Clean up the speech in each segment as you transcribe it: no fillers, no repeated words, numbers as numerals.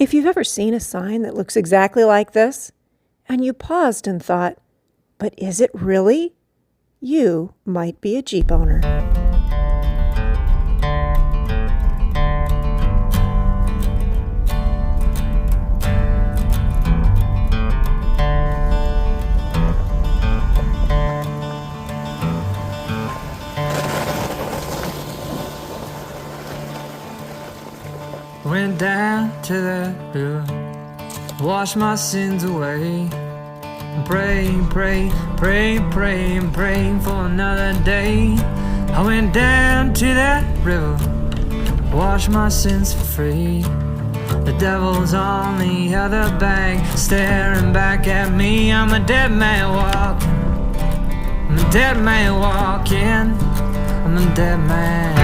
If you've ever seen a sign that looks exactly like this, and you paused and thought, but is it really? You might be a Jeep owner. Went down to the river, washed my sins away. Praying, praying for another day. I went down to that river, washed my sins for free. The devil's on the other bank, staring back at me. I'm a dead man walking. I'm a dead man walking. I'm a dead man.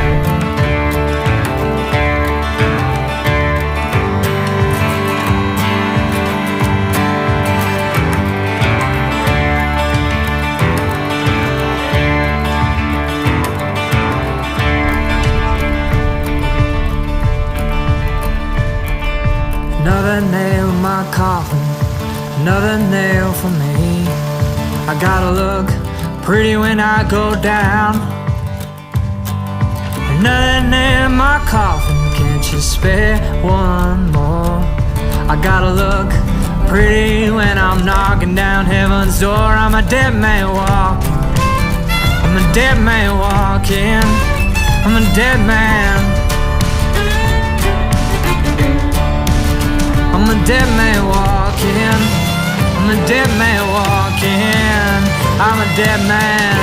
Another nail in my coffin, another nail for me. I gotta look pretty when I go down. Another nail in my coffin, can't you spare one more? I gotta look pretty when I'm knocking down heaven's door. I'm a dead man walking. I'm a dead man walking. I'm a dead man. I'm a dead man walking. I'm a dead man walking. I'm a dead man.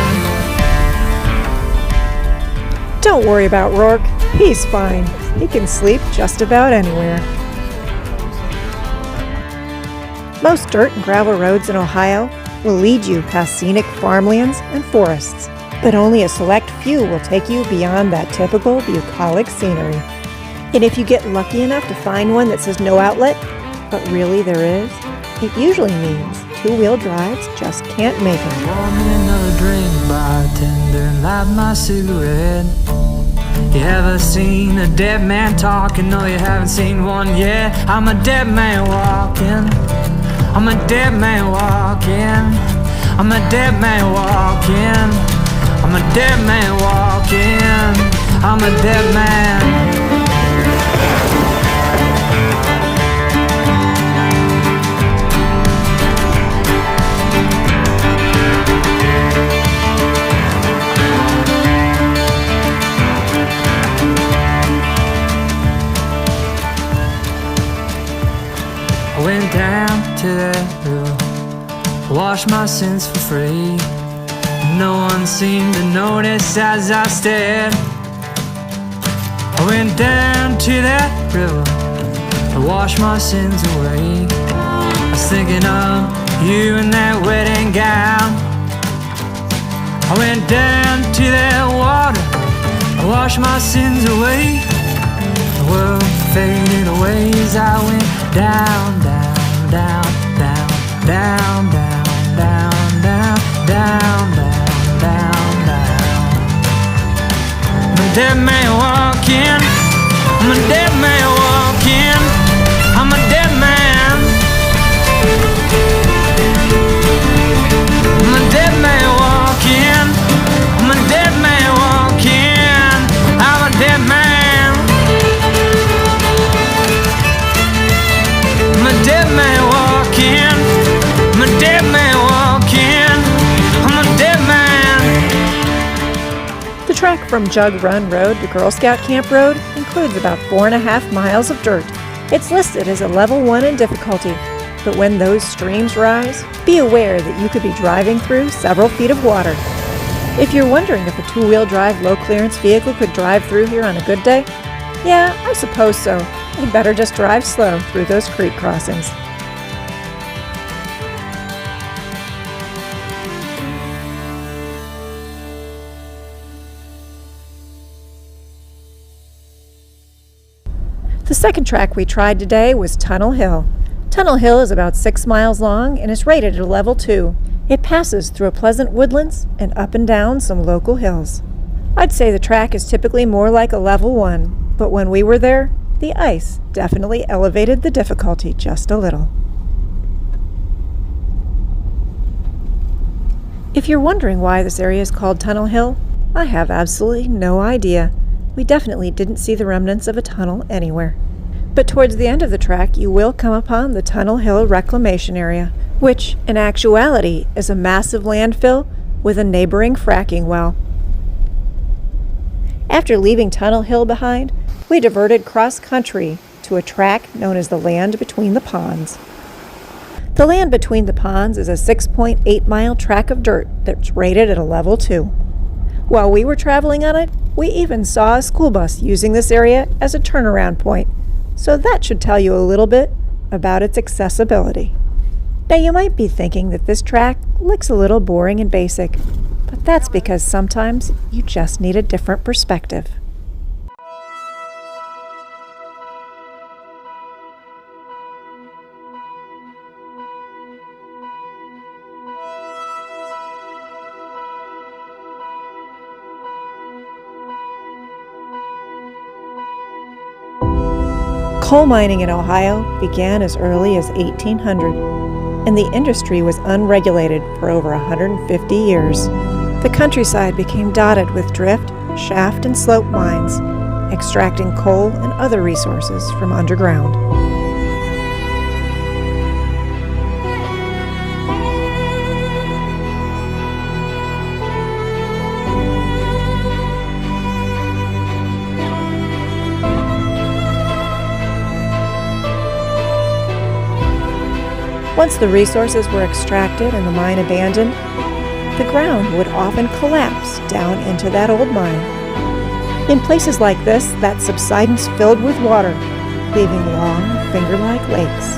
Don't worry about Rourke. He's fine. He can sleep just about anywhere. Most dirt and gravel roads in Ohio will lead you past scenic farmlands and forests, but only a select few will take you beyond that typical bucolic scenery. And if you get lucky enough to find one that says no outlet, but really there is, it usually means two-wheel drives just can't make it. Pour me another drink, bartender, light my cigarette. You ever seen a dead man talking? No, you haven't seen one yet. I'm a dead man walking. I'm a dead man walking. I'm a dead man walking. I'm a dead man walking. I'm a dead man. I went down to that river, washed my sins for free. No one seemed to notice as I stared. I went down to that river to wash my sins away. I was thinking of you in that wedding gown. I went down to that water to wash my sins away. The world faded away as I went down, down, down, down, down, down, down, down, down, down, down. I'm a dead man walking. I'm a dead man walking. I'm a dead man. I'm a dead man walking. I'm a dead man walking. I'm a dead man. I'm a dead man walking. I'm a dead man walking. I'm a dead man. The track from Jug Run Road to Girl Scout Camp Road includes about 4.5 miles of dirt. It's listed as a level 1 in difficulty, but when those streams rise, be aware that you could be driving through several feet of water. If you're wondering if a two-wheel drive low-clearance vehicle could drive through here on a good day, yeah, I suppose so. You'd better just drive slow through those creek crossings. The second track we tried today was Tunnel Hill. Tunnel Hill is about 6 miles long and is rated at a level 2. It passes through a pleasant woodlands and up and down some local hills. I'd say the track is typically more like a level 1, but when we were there, the the ice definitely elevated the difficulty just a little. If you're wondering why this area is called Tunnel Hill, I have absolutely no idea. We definitely didn't see the remnants of a tunnel anywhere. But towards the end of the track, you will come upon the Tunnel Hill Reclamation Area, which, in actuality, is a massive landfill with a neighboring fracking well. After leaving Tunnel Hill behind, we diverted cross-country to a track known as the Land Between the Ponds. The Land Between the Ponds is a 6.8-mile track of dirt that's rated at a level 2. While we were traveling on it, we even saw a school bus using this area as a turnaround point, so that should tell you a little bit about its accessibility. Now you might be thinking that this track looks a little boring and basic, but that's because sometimes you just need a different perspective. Coal mining in Ohio began as early as 1800, and the industry was unregulated for over 150 years. The countryside became dotted with drift, shaft, and slope mines, extracting coal and other resources from underground. Once the resources were extracted and the mine abandoned, the ground would often collapse down into that old mine. In places like this, that subsidence filled with water, leaving long, finger-like lakes.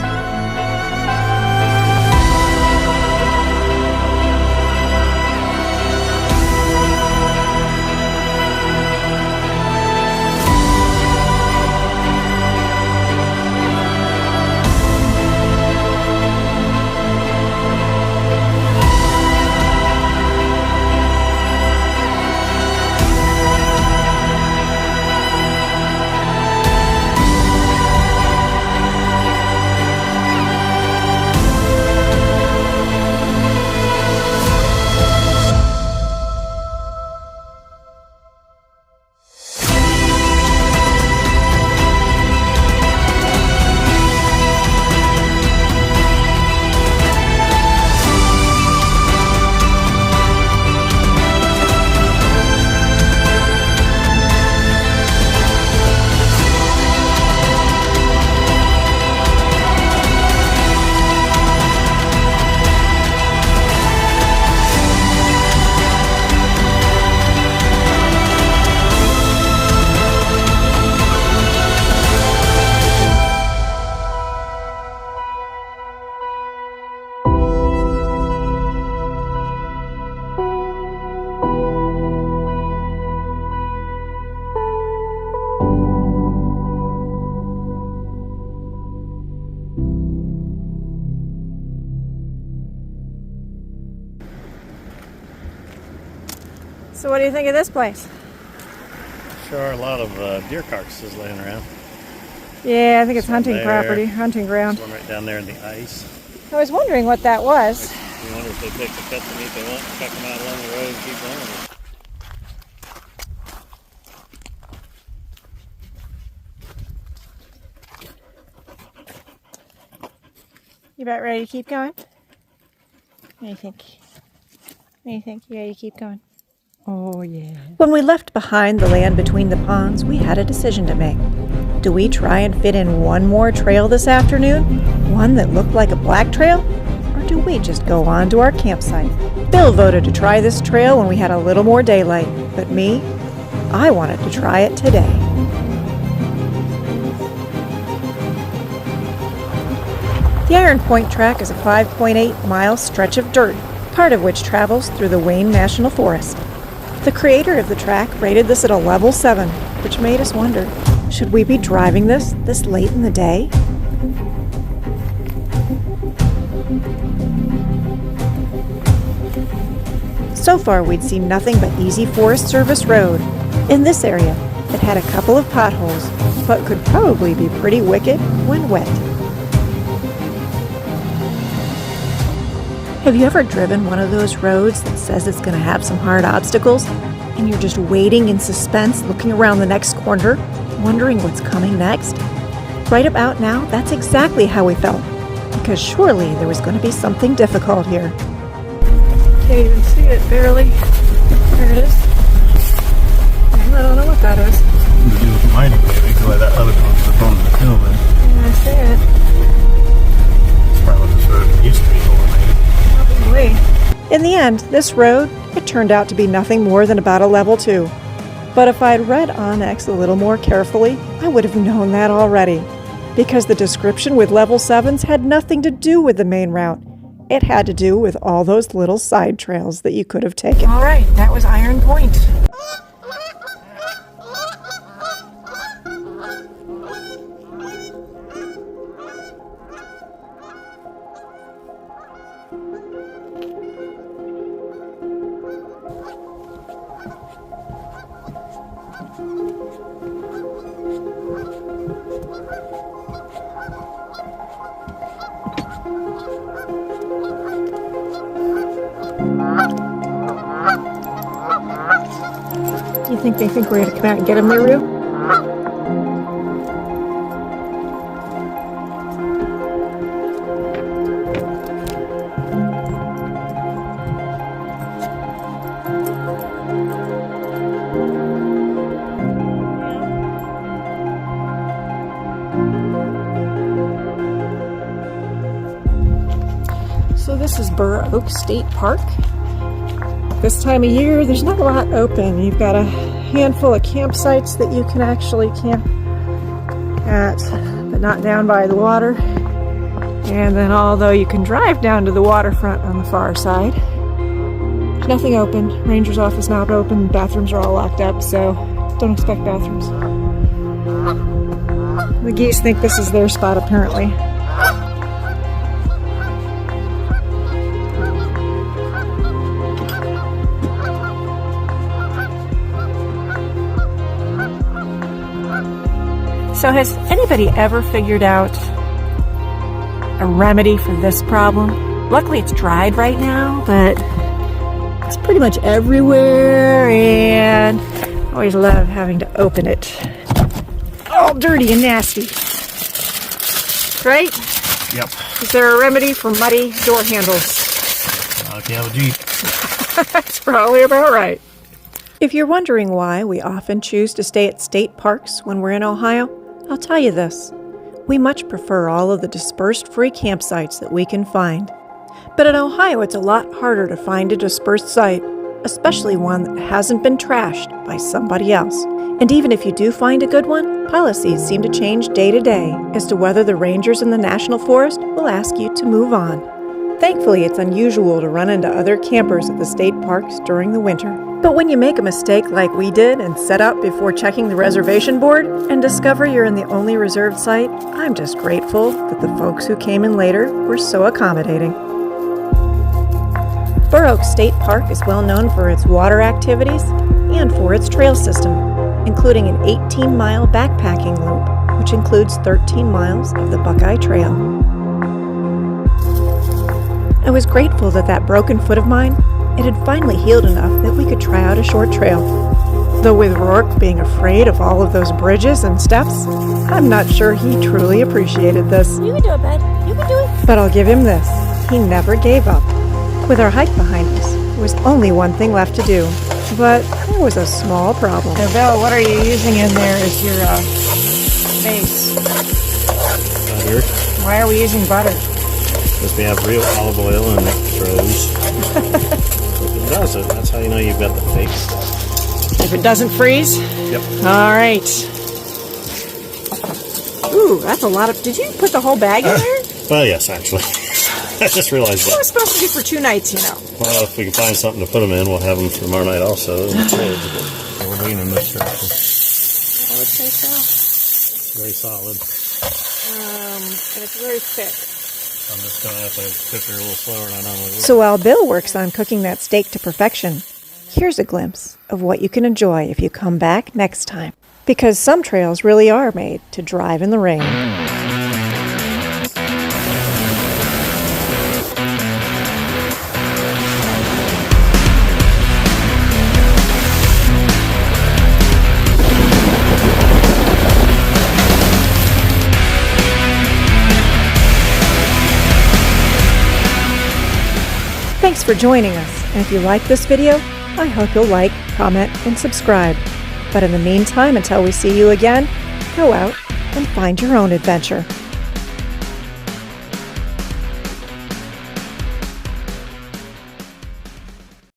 So what do you think of this place? Sure are a lot of deer carcasses laying around. Yeah, I think it's This one hunting there. property, hunting ground. This one right down there in the ice. I was wondering what that was. You wonder if they pick the cuts and eat they want, chuck them out along the road and keep going. You about ready to keep going? What do you think? What do you think? Yeah, you keep going. Oh, yeah. When we left behind the Land Between the Ponds, we had a decision to make. Do we try and fit in one more trail this afternoon? One that looked like a black trail? Or do we just go on to our campsite? Bill voted to try this trail when we had a little more daylight, but me, I wanted to try it today. The Iron Point Track is a 5.8-mile stretch of dirt, part of which travels through the Wayne National Forest. The creator of the track rated this at a level 7, which made us wonder, should we be driving this late in the day? So far, we'd seen nothing but easy Forest Service road. In this area, it had a couple of potholes, but could probably be pretty wicked when wet. Have you ever driven one of those roads that says it's going to have some hard obstacles, and you're just waiting in suspense, looking around the next corner, wondering what's coming next? Right about now, that's exactly how we felt, because surely there was going to be something difficult here. Can't even see it, barely. There it is. I don't know what that is. To do with mining, maybe, because that other one's up on the hill there. Yeah, I see it. It's probably what this road used to be for, maybe. Probably. In the end, this road, it turned out to be nothing more than about a level 2. But if I'd read Onyx a little more carefully, I would have known that already. Because the description with level 7s had nothing to do with the main route. It had to do with all those little side trails that you could have taken. All right, that was Iron Point. You think they think we're going to come out and get him there, Roo? So this is Burr Oak State Park. This time of year, there's not a lot open. You've got a handful of campsites that you can actually camp at, but not down by the water. And then although you can drive down to the waterfront on the far side, nothing open. Ranger's office not open. Bathrooms are all locked up, so don't expect bathrooms. The geese think this is their spot, apparently. So has anybody ever figured out a remedy for this problem? Luckily it's dried right now, but it's pretty much everywhere, and I always love having to open it. All dirty and nasty. Right? Yep. Is there a remedy for muddy door handles? If you have a Jeep. That's probably about right. If you're wondering why we often choose to stay at state parks when we're in Ohio, I'll tell you this. We much prefer all of the dispersed free campsites that we can find. But in Ohio, it's a lot harder to find a dispersed site, especially one that hasn't been trashed by somebody else. And even if you do find a good one, policies seem to change day to day as to whether the rangers in the National Forest will ask you to move on. Thankfully, it's unusual to run into other campers at the state parks during the winter. But when you make a mistake like we did and set up before checking the reservation board and discover you're in the only reserved site, I'm just grateful that the folks who came in later were so accommodating. Burr Oak State Park is well known for its water activities and for its trail system, including an 18-mile backpacking loop, which includes 13 miles of the Buckeye Trail. I was grateful that that broken foot of mine, it had finally healed enough that we could try out a short trail. Though with Rourke being afraid of all of those bridges and steps, I'm not sure he truly appreciated this. You can do it, bud. You can do it. But I'll give him this. He never gave up. With our hike behind us, there was only one thing left to do. But there was a small problem. Now, Bill, what are you using in there as your base? Butter. Why are we using butter? Because we have real olive oil and it froze. If it doesn't, that's how you know you've got the fake stuff. If it doesn't freeze? Yep. All right. Ooh, that's a lot of... Did you put the whole bag in there? Well, yes, actually. I just realized It that. was supposed to be for 2 nights, you know. Well, if we can find something to put them in, we'll have them tomorrow night also. So we're leaning this direction. I would say so. Very solid. And it's very thick. I'm just going to have to cook her a little slower than I normally would. So while Bill works on cooking that steak to perfection, here's a glimpse of what you can enjoy if you come back next time. Because some trails really are made to drive in the rain. Thanks for joining us, and if you like this video, I hope you'll like, comment, and subscribe. But in the meantime, until we see you again, go out and find your own adventure.